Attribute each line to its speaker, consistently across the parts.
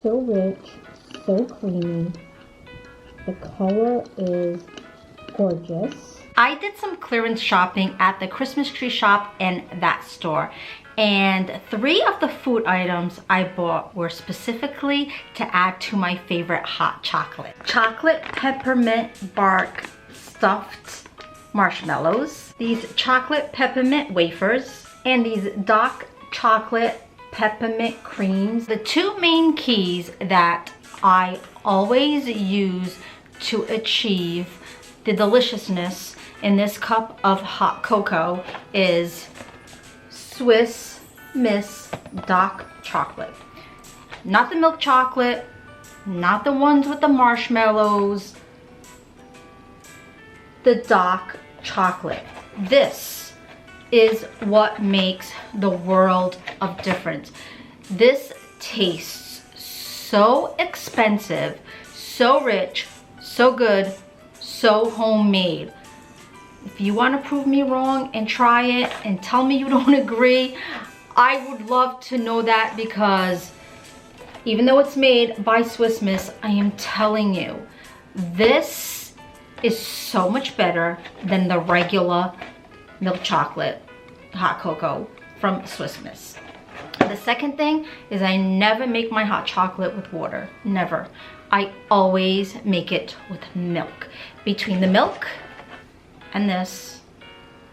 Speaker 1: So rich, so creamy. The color is gorgeous.
Speaker 2: I did some clearance shopping at the Christmas tree shop in that store. And 3 of the food items I bought were specifically to add to my favorite hot chocolate. Chocolate peppermint bark stuffed marshmallows, these chocolate peppermint wafers, and these dark chocolate peppermint creams. The 2 main keys that I always use to achieve the deliciousness in this cup of hot cocoa is Swiss Miss dark chocolate. Not the milk chocolate, not the ones with the marshmallows, the dark chocolate. This is what makes the world of difference. This tastes so expensive, so rich, so good, so homemade. If you want to prove me wrong and try it and tell me you don't agree, I would love to know that, because even though it's made by Swiss Miss, I am telling you, this is so much better than the regular milk chocolate hot cocoa from Swiss Miss. The second thing is I never make my hot chocolate with water, never. I always make it with milk. Between the milk and this,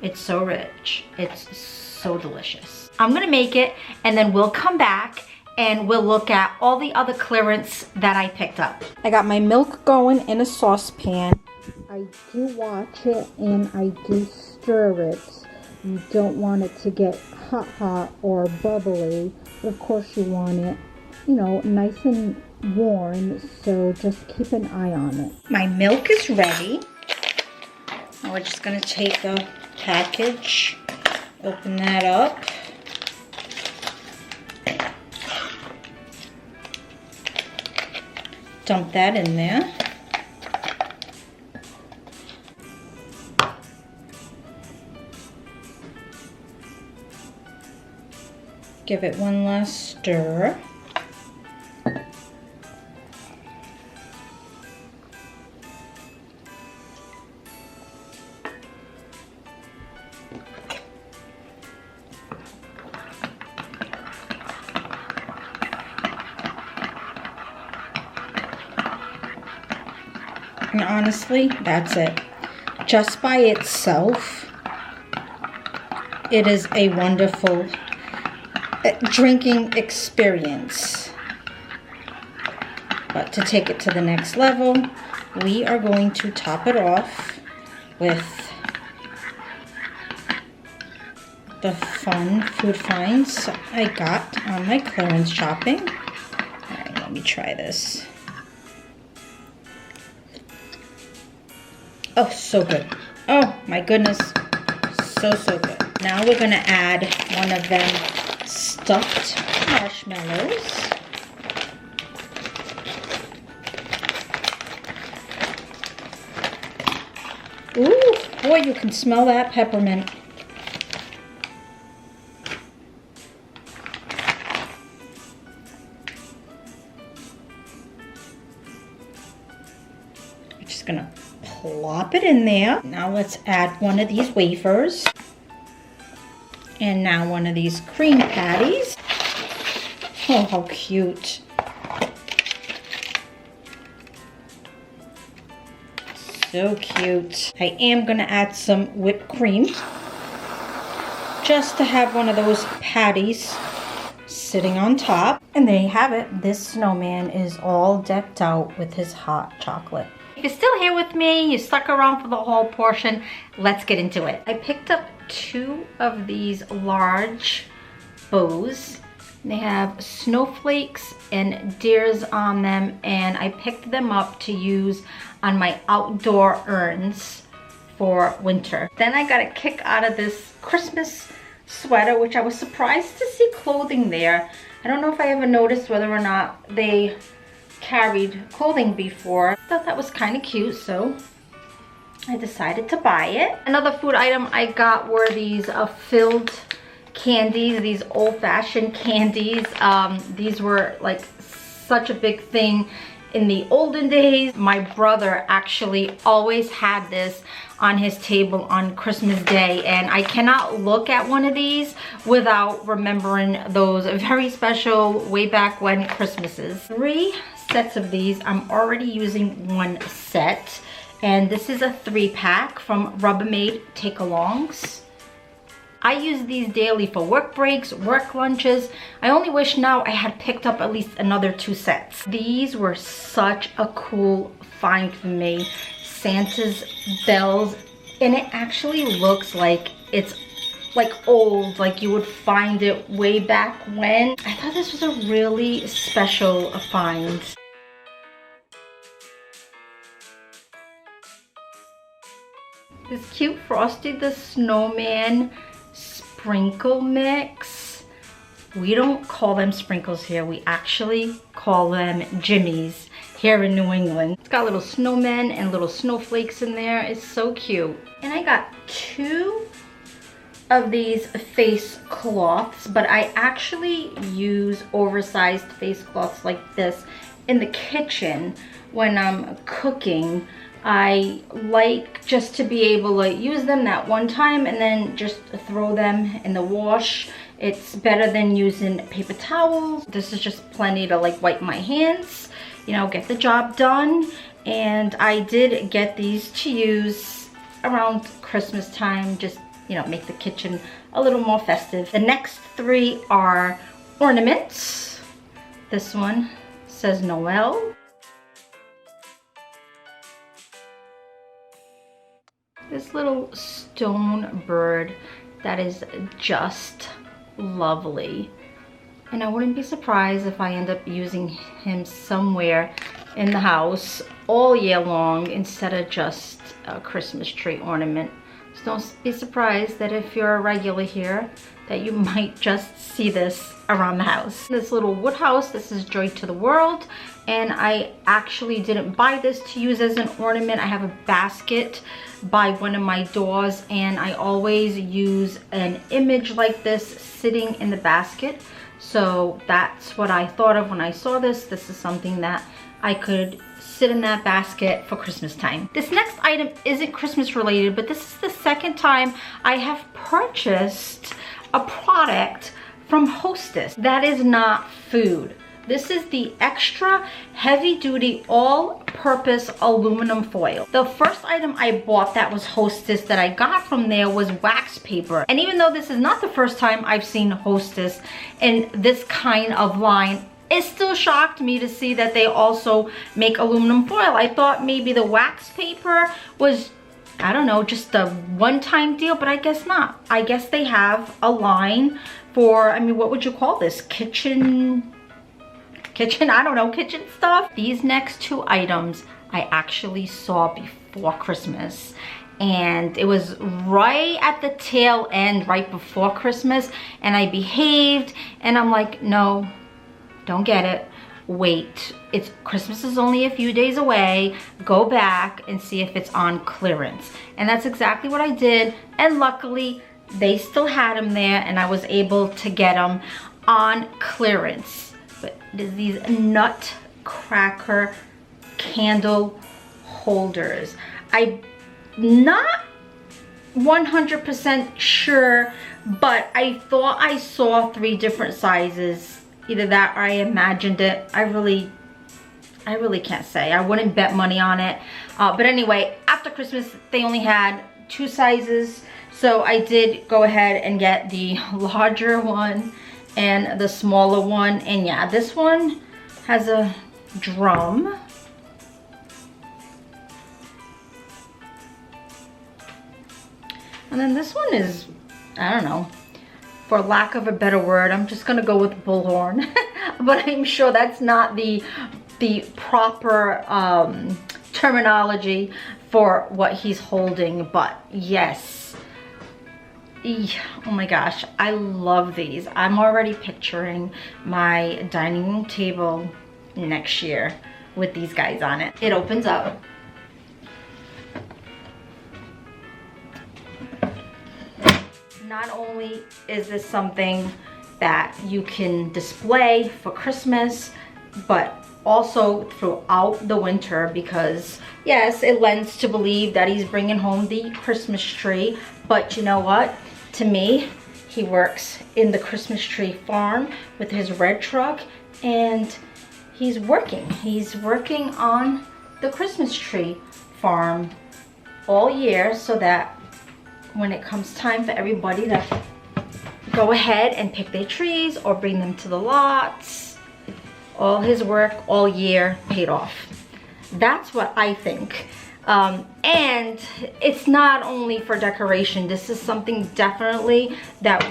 Speaker 2: it's so rich, it's so delicious. I'm gonna make it and then we'll come back and we'll look at all the other clearance that I picked up.
Speaker 1: I got my milk going in a saucepan. I do watch it and I do stir it. You don't want it to get hot or bubbly, but of course you want it, you know, nice and warm, so just keep an eye on it.
Speaker 2: My milk is ready. Now we're just gonna take the package, open that up. Dump that in there. Give it one last stir. And honestly, that's it. Just by itself, it is a wonderful drinking experience. But to take it to the next level, we are going to top it off with the fun food finds I got on my clearance shopping. All right, let me try this. Oh, so good. Oh my goodness, so good. Now we're gonna add one of them stuffed marshmallows. Ooh, boy, you can smell that peppermint. I'm just gonna plop it in there. Now let's add one of these wafers. And now one of these cream patties. Oh, how cute. So cute. I am gonna add some whipped cream, just to have one of those patties sitting on top. And there you have it. This snowman is all decked out with his hot chocolate. If you're still here with me, you stuck around for the whole portion, let's get into it. I picked up 2 of these large bows. They have snowflakes and deers on them, and I picked them up to use on my outdoor urns for winter. Then I got a kick out of this Christmas sweater, which I was surprised to see clothing there. I don't know if I ever noticed whether or not they carried clothing before. I thought that was kind of cute, so I decided to buy it. Another food item I got were these filled candies, these old-fashioned candies. These were like such a big thing in the olden days. My brother actually always had this on his table on Christmas Day, and I cannot look at one of these without remembering those very special way back when Christmases. 3 sets of these. I'm already using 1 set, and this is a 3-pack from Rubbermaid Take-Alongs. I use these daily for work breaks, work lunches. I only wish now I had picked up at least another 2 sets. These were such a cool find for me. Santa's bells, and it actually looks like it's like old, like you would find it way back when. I thought this was a really special find. This cute Frosty the Snowman sprinkle mix. We don't call them sprinkles here. We actually call them jimmies here in New England. It's got little snowmen and little snowflakes in there. It's so cute. And I got 2 of these face cloths, but I actually use oversized face cloths like this in the kitchen when I'm cooking. I like just to be able to use them that one time and then just throw them in the wash. It's better than using paper towels. This is just plenty to like wipe my hands, you know, get the job done. And I did get these to use around Christmas time, just, you know, make the kitchen a little more festive. The next 3 are ornaments. This one says Noel. This little stone bird that is just lovely. And I wouldn't be surprised if I end up using him somewhere in the house all year long instead of just a Christmas tree ornament. So don't be surprised that if you're a regular here that you might just see this around the house. This little wood house, this is Joy to the World, and I actually didn't buy this to use as an ornament. I have a basket by one of my doors, and I always use an image like this sitting in the basket. So that's what I thought of when I saw this. This is something that I could sit in that basket for Christmas time. This next item isn't Christmas related, but this is the second time I have purchased a product from Hostess that is not food. This is the extra heavy duty all-purpose aluminum foil. The first item I bought that was Hostess that I got from there was wax paper. And even though this is not the first time I've seen Hostess in this kind of line, it still shocked me to see that they also make aluminum foil. I thought maybe the wax paper was, I don't know, just a one-time deal, but I guess not. I guess they have a line for, I mean, what would you call this? Kitchen, I don't know, kitchen stuff. These next 2 items I actually saw before Christmas, and it was right at the tail end, right before Christmas, and I behaved, and I'm like, no, don't get it. Wait, Christmas is only a few days away. Go back and see if it's on clearance. And that's exactly what I did, and luckily they still had them there, and I was able to get them on clearance. But it is these nutcracker candle holders. I'm not 100% sure, but I thought I saw 3 different sizes. Either that or I imagined it. I really can't say. I wouldn't bet money on it. But anyway, after Christmas, they only had 2 sizes. So I did go ahead and get the larger one and the smaller one. And yeah, this one has a drum. And then this one is, I don't know, for lack of a better word, I'm just gonna go with bullhorn. But I'm sure that's not the proper terminology for what he's holding. But yes, oh my gosh, I love these. I'm already picturing my dining room table next year with these guys on it. It opens up. Not only is this something that you can display for Christmas, but also throughout the winter, because yes, it lends to believe that he's bringing home the Christmas tree. But you know what? To me, he works in the Christmas tree farm with his red truck, and he's working on the Christmas tree farm all year, so that when it comes time for everybody to go ahead and pick their trees or bring them to the lots, all his work all year paid off. That's what I think. And it's not only for decoration. This is something definitely that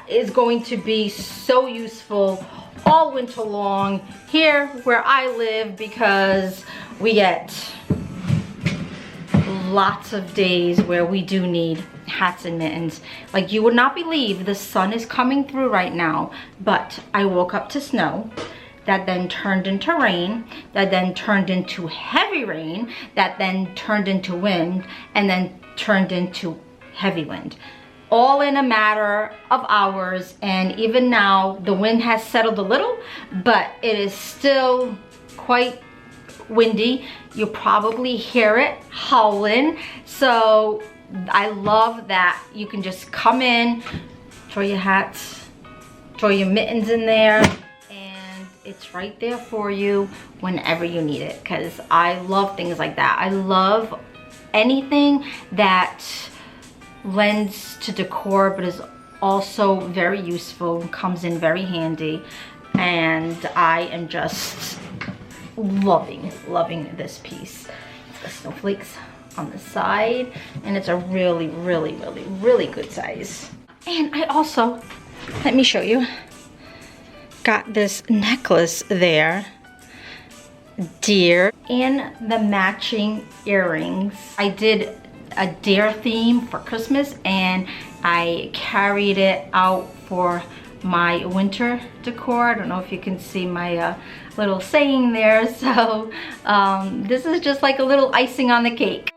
Speaker 2: is going to be so useful all winter long here where I live, because we get lots of days where we do need hats and mittens. Like, you would not believe the sun is coming through right now, but I woke up to snow that then turned into rain, that then turned into heavy rain, that then turned into wind, and then turned into heavy wind, all in a matter of hours. And even now the wind has settled a little, but it is still quite windy. You'll probably hear it howling. So I love that you can just come in, throw your hats, throw your mittens in there, and it's right there for you whenever you need it. Because I love things like that. I love anything that lends to decor but is also very useful, comes in very handy, and I am just loving this piece. It's got snowflakes on the side, and it's a really good size. And I also, let me show you, got this necklace there, deer, and the matching earrings. I did a deer theme for Christmas, and I carried it out for my winter decor. I don't know if you can see my little saying there. So this is just like a little icing on the cake.